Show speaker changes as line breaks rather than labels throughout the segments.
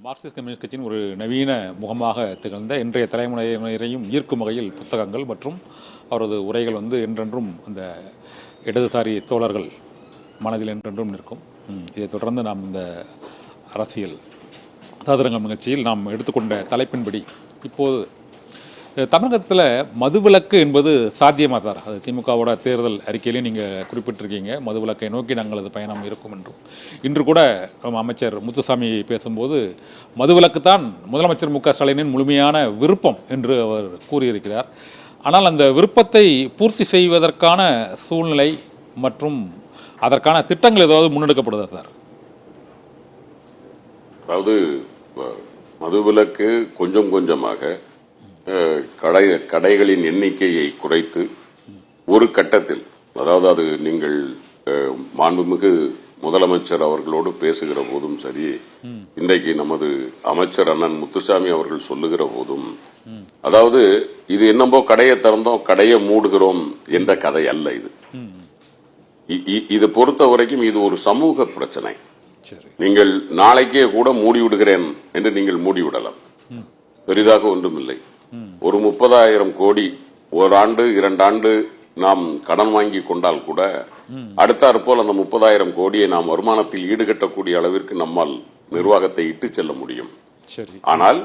Marxist communist கட்சியின் ஒரு நவீன முகமாக திகழ்ந்த இன்றைய தலைமுறையினரையும் ஈர்க்கும் வகையில் புத்தகங்கள் மற்றும் அவரது உரைகள் என்றென்றும் அந்த இடதுசாரி தோழர்கள் மனதில் என்றென்றும் நிற்கும். இதைத் தொடர்ந்து நாம் இந்த அரசியல் சதுரங்கம் நிகழ்ச்சியில் நாம் எடுத்துக்கொண்ட தலைப்பின்படி இப்போது தமிழகத்தில் மதுவிலக்கு என்பது சாத்தியமாக சார்? அது திமுகவோட தேர்தல் அறிக்கையிலேயே நீங்கள் குறிப்பிட்டிருக்கீங்க, மதுவிலக்கை நோக்கி நாங்களது பயணம் இருக்கும் என்றும். இன்று கூட அமைச்சர் முத்துசாமி பேசும்போது மதுவிலக்கு தான் முதலமைச்சர் மு க ஸ்டாலினின் முழுமையான விருப்பம் என்று அவர் கூறியிருக்கிறார். ஆனால் அந்த விருப்பத்தை பூர்த்தி செய்வதற்கான சூழ்நிலை மற்றும் அதற்கான திட்டங்கள் ஏதாவது முன்னெடுக்கப்படுதா சார்?
அதாவது மதுவிலக்கு கொஞ்சம் கொஞ்சமாக கடைகளின் எண்ணிக்கையை குறைத்து ஒரு கட்டத்தில், அதாவது அது நீங்கள் மாண்புமிகு முதலமைச்சர் அவர்களோடு பேசுகிற போதும் சரி, இன்றைக்கு நமது அமைச்சர் அண்ணன் முத்துசாமி அவர்கள் சொல்லுகிற போதும், அதாவது இது என்னமோ கடையை திறந்தோம் கடையை மூடுகிறோம் என்ற கதை அல்ல. இது பொறுத்த வரைக்கும் இது ஒரு சமூக பிரச்சனை. நீங்கள் நாளைக்கே கூட மூடிவிடுகிறேன் என்று நீங்கள் மூடிவிடலாம், பெரிதாக ஒன்றுமில்லை. ஒரு 30,000 கோடி ஒரு ஆண்டு 2 ஆண்டு நாம் கடன் வாங்கி கொண்டால் கூட அடுத்தாற்போல் அந்த 30,000 கோடியை நாம் வருமானத்தில் ஈடுகட்டக்கூடிய அளவிற்கு நம்மால் நிர்வாகத்தை இட்டு செல்ல முடியும். ஆனால்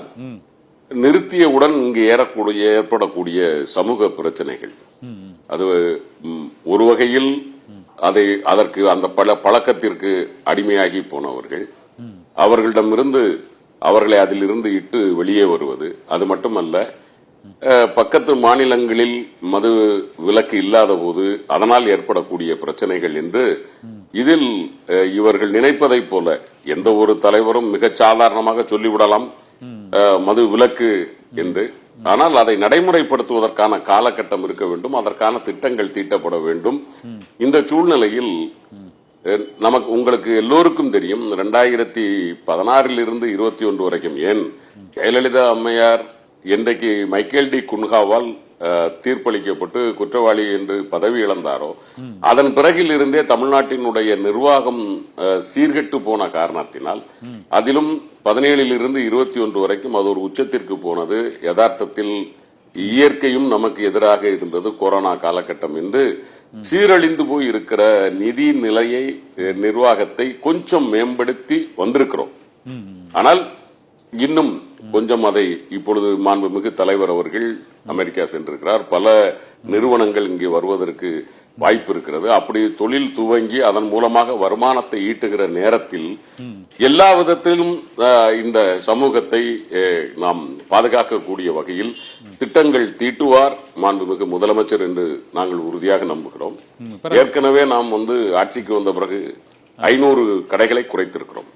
நிறுத்தியவுடன் இங்கு ஏற்படக்கூடிய சமூக பிரச்சனைகள், அது ஒரு வகையில் அதற்கு அந்த பழக்கத்திற்கு அடிமையாகி போனவர்கள், அவர்களிடமிருந்து அவர்களை அதிலிருந்து இட்டு வெளியே வருவது, அது மட்டுமல்ல பக்கத்து மாநிலங்களில் மது விலக்கு இல்லாத போது அதனால் ஏற்படக்கூடிய பிரச்சனைகள் என்று இதில் இவர்கள் நினைப்பதை போல எந்த ஒரு தலைவரும் மிக சாதாரணமாக சொல்லிவிடலாம் மது விலக்கு என்று. ஆனால் அதை நடைமுறைப்படுத்துவதற்கான காலகட்டம் இருக்க வேண்டும், அதற்கான திட்டங்கள் தீட்டப்பட வேண்டும். இந்த சூழ்நிலையில் உங்களுக்கு எல்லோருக்கும் தெரியும், 2016 இருந்து 21 வரைக்கும், ஏன் ஜெயலலிதா அம்மையார் என்றைக்கு மைக்கேல் டி குன்ஹாவால் தீர்ப்பளிக்கப்பட்டு குற்றவாளி என்று பதவி இழந்தாரோ அதன் பிறகில் இருந்தே தமிழ்நாட்டினுடைய நிர்வாகம் சீர்கெட்டு போன காரணத்தினால், அதிலும் 17 இருந்து 21 வரைக்கும் அது ஒரு உச்சத்திற்கு போனது. யதார்த்தத்தில் இயற்கையும் நமக்கு எதிராக இருந்தது, கொரோனா காலகட்டம் என்று சீரழிந்து போய் இருக்கிற நிதி நிலையை, நிர்வாகத்தை கொஞ்சம் மேம்படுத்தி வந்திருக்கிறோம். ஆனால் இன்னும் கொஞ்சம் அதை இப்பொழுது மாண்புமிகு தலைவர் அவர்கள் அமெரிக்கா சென்றிருக்கிறார், பல நிறுவனங்கள் இங்கே வருவதற்கு வாய்ப்பு இருக்கிறது. அப்படி தொழில் துவங்கி அதன் மூலமாக வருமானத்தை ஈட்டுகிற நேரத்தில் எல்லா விதத்திலும் இந்த சமூகத்தை நாம் பாதுகாக்கக்கூடிய வகையில் திட்டங்கள் தீட்டுவார் மாண்புமிகு முதலமைச்சர் என்று நாங்கள் உறுதியாக நம்புகிறோம். ஏற்கனவே நாம் ஆட்சிக்கு வந்த பிறகு 500 கடைகளை குறைத்திருக்கிறோம்.